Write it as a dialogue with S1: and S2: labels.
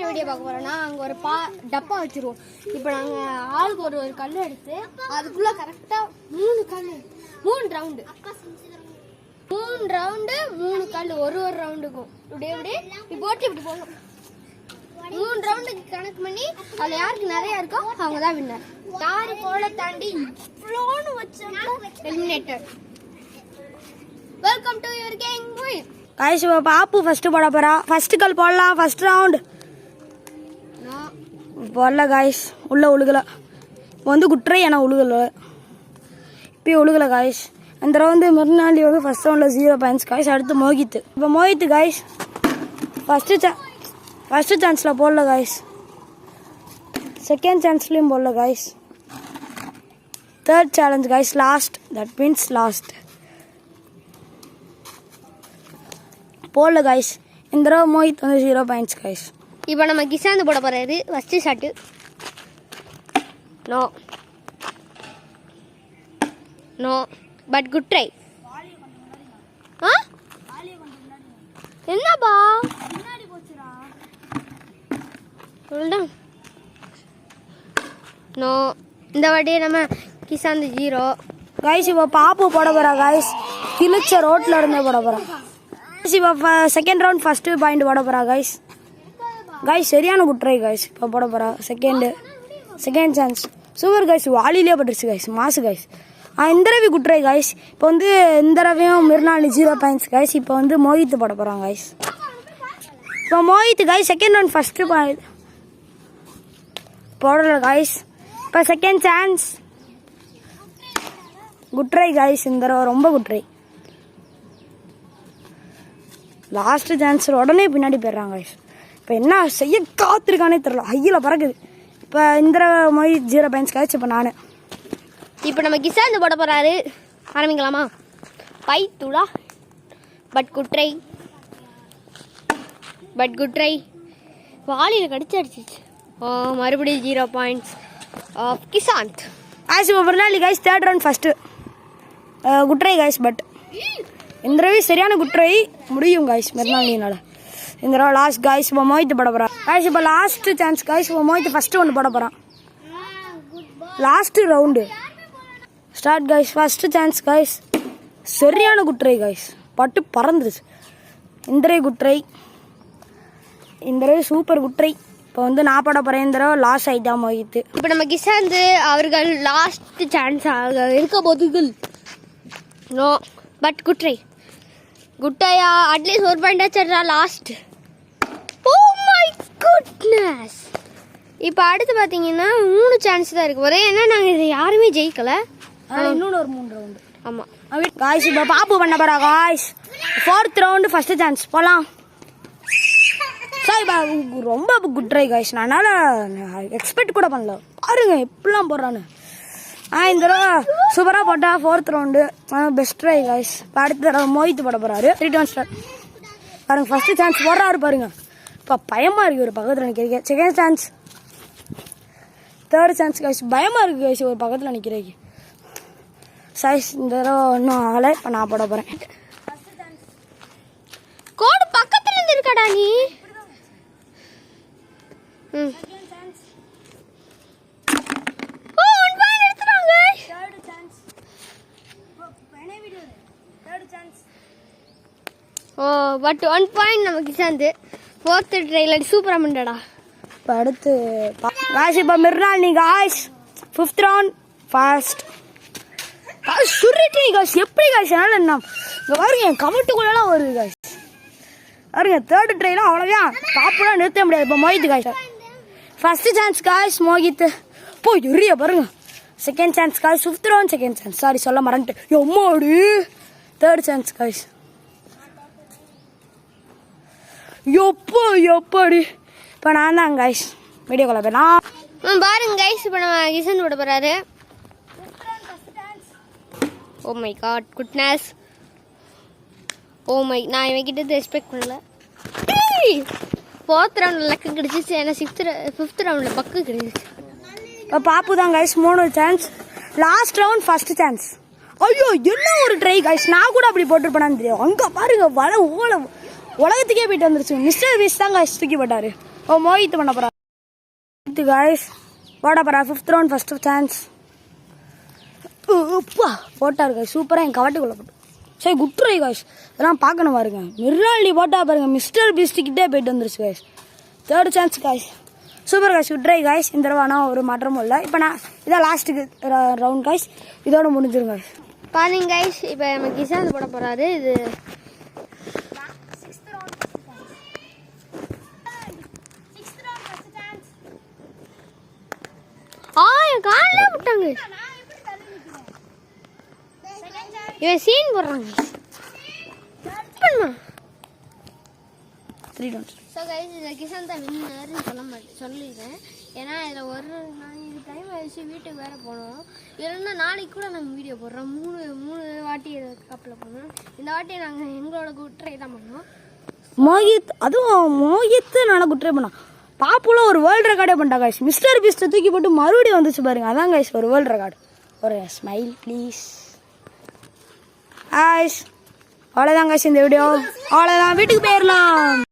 S1: Video பார்க்க போறோம்னா அங்க ஒரு டப்பா வச்சிருவோம். இப்போ நாங்க ஆளுக்கு ஒரு ஒரு கல் எடுத்து அதுக்குள்ள கரெக்டா 3 கல் 3 ரவுண்டு 3 கல் ஒரு ரவுண்டுக்கும் இப்படியே போட்டு இப்படி போடணும். 3 ரவுண்டுக்கு கணக்கு பண்ணி அதுல யாருக்கு நிறைய இருக்கோ அவங்க தான் வின்னர். யாரு கோலை தாண்டி இவ்வளோன்னு வச்சோம்னா eliminator. Welcome to your game quiz.
S2: Guys वो पापू फर्स्ट போட போறா. ஃபர்ஸ்ட் கல் போடலாம். ஃபர்ஸ்ட் ரவுண்ட் போடல गाइस. உள்ள உழுகல வந்து குட்ரை என உழுகல. இப்போ உழுகல गाइस. அந்த ரவுண்ட் மறுநாள் வந்து ஃபர்ஸ்ட் ரவுண்ட்ல 0 பாயிண்ட்ஸ் गाइस. அடுத்து மோகித். இப்போ மோகித் गाइस ஃபர்ஸ்ட் சான்ஸ்ல போடல गाइस. செகண்ட் சான்ஸ்லயும் போடல guys. Third challenge guys last. That means last போடல गाइस. இந்த தடவை மோகித் வந்து 0 பாயிண்ட்ஸ் गाइस.
S1: இப்போ நம்ம கிசாந்து போட போறாரு. First shot no but good try. என்னப்பா நோ இந்த வாட்டி நம்ம கிசாந்து 0
S2: गाइस. இப்போ பாப்பு போட போறா गाइस. கிழிச்ச ரோட்ல இருந்தே போட போறா. இப்போ செகண்ட் ரவுண்ட் ஃபர்ஸ்ட் பாயிண்ட் போட போறா गाइस. சரியான குட்ரை गाइस. இப்போ போட போறா செகண்ட் சான்ஸ். Super guys. வாலிலே பட்டுருச்சு गाइस. மாசு गाइस. இந்த தடவை குட்ரை गाइस. இப்போ வந்து இந்த தடவையும் மிர்னாலி 0 பாயிண்ட்ஸ் गाइस. இப்போ வந்து மோகித் போட போறான் गाइस. இப்போ Mohit guys second round first point போடல गाइस. இப்போ செகண்ட் சான்ஸ் குட்ரை गाइस. இந்த தடவை ரொம்ப குட்ரை. லாஸ்ட் சான்ஸ் உடனே பின்னாடி போயிடுறாங்க गाइस. இப்போ என்ன செய்ய காத்திருக்கானே தெரியல. ஹையில் பறக்குது. இப்போ இந்த மொழி 0 பாயிண்ட்ஸ் காய்ச்சி. இப்போ நான்
S1: இப்போ நம்ம கிசாந்து போட போறாரு. ஆரம்பிக்கலாமா? பைத்துடா பட் குட்ரை வாலியில் கடிச்சு அடிச்சிச்சு. மறுபடியும் 0 பாயிண்ட்ஸ் ஆஃப் கிசாந்த்.
S2: ஆஸ் இப்போ நாள் guys third round first good try guys. But இந்த தடவை சரியான குட்ரை முடியும் गाइस மறுநாளினால. இந்த தடவை லாஸ்ட் गाइस. இப்போ மோகித் போட போகிறான் गाइस. இப்போ லாஸ்ட் சான்ஸ் गाइस. இப்போ மோகித் ஃபர்ஸ்ட் ஒன்று போட போகிறான். Last round start guys. First chance guys. சரியான குட்ரை गाइस. பட்டு பறந்துருச்சு. இந்த தடவை குட்ரை. இந்த தடவை சூப்பர் குட்ரை. இப்போ வந்து நான் போட போகிறேன். இந்த தடவை லாஸ்ட் ஆகிட்டா மோகித்.
S1: இப்போ நம்ம கிசாந்து அவர்கள் லாஸ்ட் சான்ஸ் இருக்க போதுகள். நோ பட் குட்ரை குட்டையா அட்லீஸ்ட் ஒரு பாயிண்ட் ஆச்சா லாஸ்ட். Oh my goodness. இப்போ அடுத்து பார்த்தீங்கன்னா 3 சான்ஸ் தான் இருக்கு. ஒரே என்ன நாங்கள் இதை யாருமே ஜெயிக்கல.
S2: இன்னொன்று ஒரு 3 ரவுண்டு.
S1: ஆமாம்
S2: गाइस. இப்போ பாப்பு பண்ண போறா guys. Fourth round first chance போகலாம். சாரி ரொம்ப குட்ரை गाइस. நானால எக்ஸ்பெக்ட் கூட பண்ணல. பாருங்க எப்படிலாம் போடுறான்னு. இந்த தடவை சூப்பராக போட்டா. Fourth round best try guys. இப்போ அடுத்த தடவை மோகித் போட போறாரு. 3 2 ஸ்டார்ட். பாருங்க ஃபர்ஸ்ட் சான்ஸ் போடுறாரு பாருங்க. இப்போ பயமா இருக்கு ஒரு பக்கத்தில் நிற்கிறீங்க. Second chance third chance guys. பயமா இருக்கு गाइस ஒரு பக்கத்தில் நிற்கிறீங்க சாய்ஸ். இந்த தடவை ஒன்றும் ஆகலை. இப்போ நான் போட போறேன்.
S1: கோடு பக்கத்துல இருந்து இருக்கடா நீ. பட் 1 பாயிண்ட் நம்ம கிசாந்து. ஃபோர்த் ட்ரைலர் சூப்பரா பண்ணடா.
S2: இப்போ அடுத்து गाइस. இப்போ மிர்னால் நீ गाइस. 5th ரவுண்ட் ஃபர்ஸ்ட் சுருட்டி गाइस. எப்படி गाइस என்னால என்ன இங்கே பாருங்க என் கமெண்ட்டுக்குள்ளெல்லாம் வருது गाइस. பாருங்க தேர்ட் ட்ரைலாம் அவ்வளோதான் பாப்புலாம் நிறுத்த முடியாது. இப்போ Mohit guys. First chance guys Mohit. போ எரிய பாருங்க. Second chance guys. 5th round second chance. Sorry சொல்ல மறந்துட்டு. எம்மாடி தேர்ட் சான்ஸ் गाइस. எப்படி இப்போ நான் தான் गाइस வீடியோக்குள்ள போயிடலாம்.
S1: பாருங்க गाइस. இப்போ நம்ம கிசாந்து போட போறாரு. Oh my god goodness. Oh my நான் இவங்கிட்ட எக்ஸ்பெக்ட் பண்ணல. 4th ரவுண்டில் லக்கு கிடைச்சிச்சு. ஏன்னா 5th ரவுண்டில் பக்கு கிடைச்சிச்சு.
S2: இப்போ பாப்பு தான் guys 3 chance. Last round first chance. ஐயோ என்ன ஒரு ட்ரை गाइस. நான் கூட அப்படி போட்டுருப்பேனான்னு தெரியும். அங்கே பாருங்க உலகத்துக்கே போயிட்டு வந்துருச்சு. மிஸ்டர் பீஸ்ட் தான் गाइस தூக்கி போட்டாரு. ஓ மோஹித் பண்ண போகிறா காய்ஸ் போட போகிறா 5th ரவுண்ட் ஃபஸ்ட்டு சான்ஸ் போட்டார் காய்ஸ் சூப்பராக என் கவட்டுக்குள்ளே போட்டு சரி குட்ரை காய்ஸ் இதெல்லாம் பார்க்கணும் பாருங்க மிர்ராலி போட்டா பாருங்க மிஸ்டர் பீஸ்டிக்கிட்டே போயிட்டு வந்துருச்சு guys 3rd chance guys super guys good try guys இந்த தடவை ஆனால் ஒரு மாற்றமும் இல்லை இப்போ நான் இதான் லாஸ்ட்டுக்கு ரவுண்ட் காய்ஸ் இதோட முடிஞ்சிரும் காய்ஸ்
S1: பாருங்க கைஸ் இப்போ நம்ம கிசாந்த் போட போறாரு இது என் காலில் விட்டாங்க இவன் சீன் போடுறாங்க ஸோ கைஸ் இதில் கிசாந்த் வின்னர்னு சொல்லிடுறேன் ஏன்னா இதில் ஒரு நாளைக்கு டைம் ஆயிடுச்சு வீட்டுக்கு வேறு போனோம் இல்லைன்னா நாளைக்கு கூட நாங்கள் வீடியோ போடுறோம் மூணு வாட்டி கப்பில் போனோம் இந்த வாட்டி நாங்கள் எங்களோட குட்ரை தான் பண்ணோம்
S2: மோஹித் அதுவும் மோஹித்து நல்லா குட்ரை பண்ணோம் பாப்புல ஒரு வேர்ல்டு ரெக்கார்டே பண்ணிட்டா காய்ஸ் மிஸ்டர் பீஸ்ட்டை தூக்கி போட்டு மறுபடியும் வந்துச்சு பாருங்க அதான் காய்ஸ் ஒரு வேர்ல்டு ரெக்கார்டு ஒரு ஸ்மைல் ப்ளீஸ் காய்ஸ் அவ்வளோதான் காய்ஸ் இந்த வீடியோ அவ்வளோதான் வீட்டுக்கு போயிடலாம்